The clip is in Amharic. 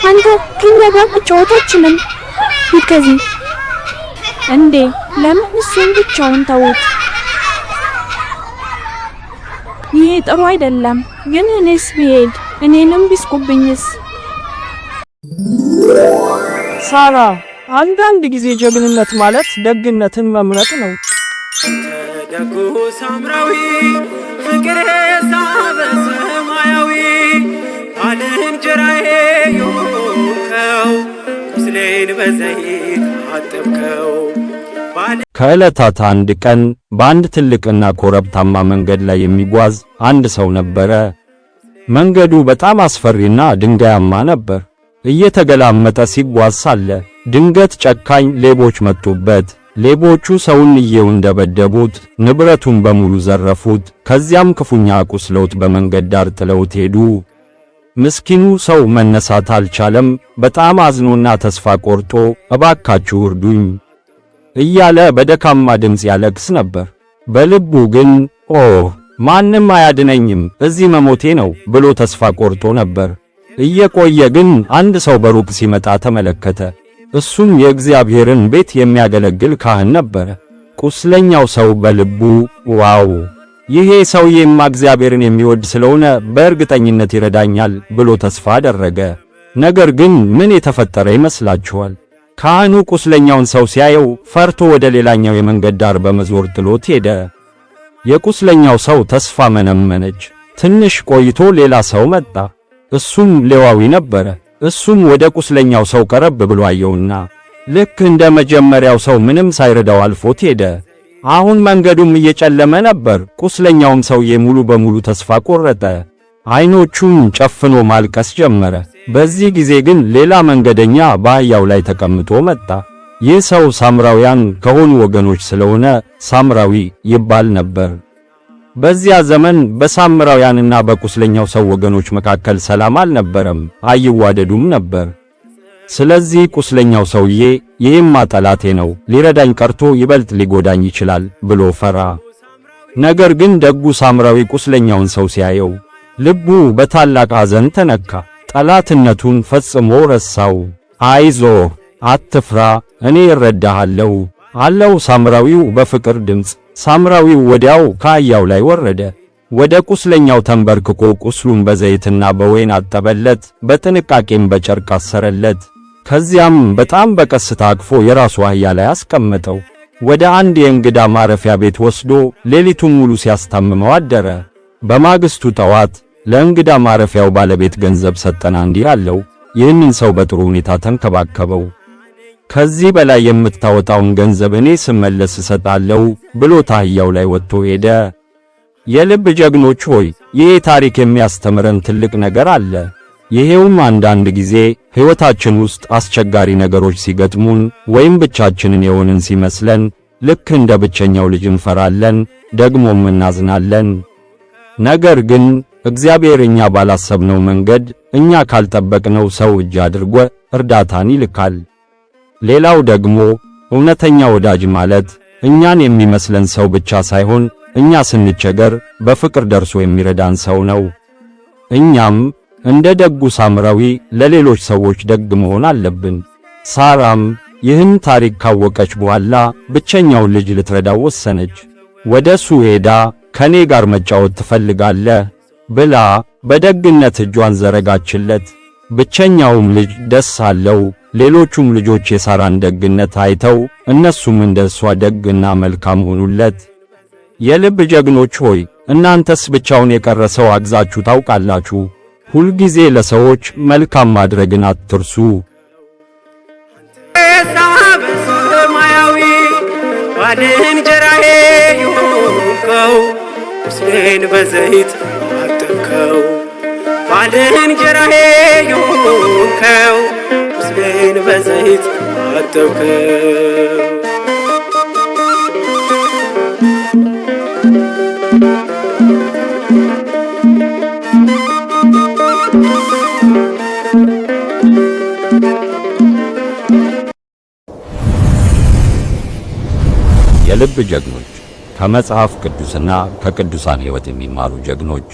አንተ ከኛ ጋር መጫወት አትችልም። ሂድ ከዚህ። እንዴ ለምን እሱን ብቻውን ተውት? ይሄ ጥሩ አይደለም። ግን እኔስ ብሄድ እኔንም ቢስቁብኝስ? ሳራ፣ አንዳንድ ጊዜ ጀግንነት ማለት ደግነትን መምረጥ ነው። ደጉ ሳምራዊ ፍቅር ሳበ ሰማያዊ ባልንጀራዬ የሆንከው ቁስሌን በዘይት አጠብከው። ከዕለታት አንድ ቀን በአንድ ትልቅና ኮረብታማ መንገድ ላይ የሚጓዝ አንድ ሰው ነበረ። መንገዱ በጣም አስፈሪና ድንጋያማ ነበር። እየተገላመጠ ሲጓዝ ሳለ ድንገት ጨካኝ ሌቦች መጡበት። ሌቦቹ ሰውየውን ደበደቡት፣ ንብረቱን በሙሉ ዘረፉት። ከዚያም ክፉኛ አቁስለውት በመንገድ ዳር ጥለውት ሄዱ። ምስኪኑ ሰው መነሳት አልቻለም። በጣም አዝኖና ተስፋ ቆርጦ እባካችሁ እርዱኝ እያለ በደካማ ድምፅ ያለቅስ ነበር። በልቡ ግን ማንም አያድነኝም፣ እዚህ መሞቴ ነው ብሎ ተስፋ ቆርጦ ነበር። እየቆየ ግን አንድ ሰው በሩቅ ሲመጣ ተመለከተ። እሱም የእግዚአብሔርን ቤት የሚያገለግል ካህን ነበረ። ቁስለኛው ሰው በልቡ ዋው፣ ይሄ ሰውዬማ እግዚአብሔርን የሚወድ ስለሆነ በእርግጠኝነት ይረዳኛል ብሎ ተስፋ አደረገ። ነገር ግን ምን የተፈጠረ ይመስላችኋል? ካህኑ ቁስለኛውን ሰው ሲያየው ፈርቶ ወደ ሌላኛው የመንገድ ዳር በመዞር ጥሎት ሄደ። የቁስለኛው ሰው ተስፋ መነመነች። ትንሽ ቆይቶ ሌላ ሰው መጣ። እሱም ሌዋዊ ነበረ። እሱም ወደ ቁስለኛው ሰው ቀረብ ብሎ አየውና ልክ እንደ መጀመሪያው ሰው ምንም ሳይረዳው አልፎት ሄደ። አሁን መንገዱም እየጨለመ ነበር። ቁስለኛውም ሰውዬ ሙሉ በሙሉ ተስፋ ቆረጠ። ዓይኖቹን ጨፍኖ ማልቀስ ጀመረ። በዚህ ጊዜ ግን ሌላ መንገደኛ በአህያው ላይ ተቀምጦ መጣ። ይህ ሰው ሳምራውያን ከሆኑ ወገኖች ስለሆነ ሳምራዊ ይባል ነበር። በዚያ ዘመን በሳምራውያንና በቁስለኛው ሰው ወገኖች መካከል ሰላም አልነበረም፣ አይዋደዱም ነበር። ስለዚህ ቁስለኛው ሰውዬ ይህማ ጠላቴ ነው፣ ሊረዳኝ ቀርቶ ይበልጥ ሊጎዳኝ ይችላል ብሎ ፈራ። ነገር ግን ደጉ ሳምራዊ ቁስለኛውን ሰው ሲያየው ልቡ በታላቅ ሐዘን ተነካ። ጠላትነቱን ፈጽሞ ረሳው። አይዞህ፣ አትፍራ፣ እኔ እረዳሃለሁ አለው ሳምራዊው በፍቅር ድምፅ። ሳምራዊው ወዲያው ከአህያው ላይ ወረደ። ወደ ቁስለኛው ተንበርክኮ ቁስሉን በዘይትና በወይን አጠበለት፣ በጥንቃቄም በጨርቅ አሰረለት። ከዚያም በጣም በቀስታ አቅፎ የራሱ አህያ ላይ አስቀመጠው። ወደ አንድ የእንግዳ ማረፊያ ቤት ወስዶ ሌሊቱን ሙሉ ሲያስታምመው አደረ። በማግስቱ ጠዋት ለእንግዳ ማረፊያው ባለቤት ገንዘብ ሰጠና እንዲህ አለው፣ ይህንን ሰው በጥሩ ሁኔታ ተንከባከበው፣ ከዚህ በላይ የምታወጣውን ገንዘብ እኔ ስመለስ እሰጣለሁ ብሎ አህያው ላይ ወጥቶ ሄደ። የልብ ጀግኖች ሆይ፣ ይህ ታሪክ የሚያስተምረን ትልቅ ነገር አለ። ይሄውም አንዳንድ ጊዜ ሕይወታችን ውስጥ አስቸጋሪ ነገሮች ሲገጥሙን ወይም ብቻችንን የሆንን ሲመስለን ልክ እንደ ብቸኛው ልጅ እንፈራለን፣ ደግሞም እናዝናለን። ነገር ግን እግዚአብሔር እኛ ባላሰብነው መንገድ እኛ ካልጠበቅነው ሰው እጅ አድርጎ እርዳታን ይልካል። ሌላው ደግሞ እውነተኛ ወዳጅ ማለት እኛን የሚመስለን ሰው ብቻ ሳይሆን እኛ ስንቸገር በፍቅር ደርሶ የሚረዳን ሰው ነው። እኛም እንደ ደጉ ሳምራዊ ለሌሎች ሰዎች ደግ መሆን አለብን። ሳራም ይህን ታሪክ ካወቀች በኋላ ብቸኛውን ልጅ ልትረዳው ወሰነች። ወደሱ ሄዳ ከኔ ጋር መጫወት ትፈልጋለህ ብላ በደግነት እጇን ዘረጋችለት። ብቸኛውም ልጅ ደስ አለው። ሌሎቹም ልጆች የሳራን ደግነት አይተው እነሱም እንደሷ ደግና መልካም ሆኑለት። የልብ ጀግኖች ሆይ፣ እናንተስ ብቻውን የቀረ ሰው አግዛችሁ ታውቃላችሁ? ሁልጊዜ ለሰዎች መልካም ማድረግን አትርሱ። ሰማያዊ ባልንጀራዬ የሆንከው ቁስሌን በዘይት አጠብከው። ባልንጀራዬ የሆንከው ቁስሌን በዘይት አጠብከው። የልብ ጀግኖች ከመጽሐፍ ቅዱስና ከቅዱሳን ሕይወት የሚማሩ ጀግኖች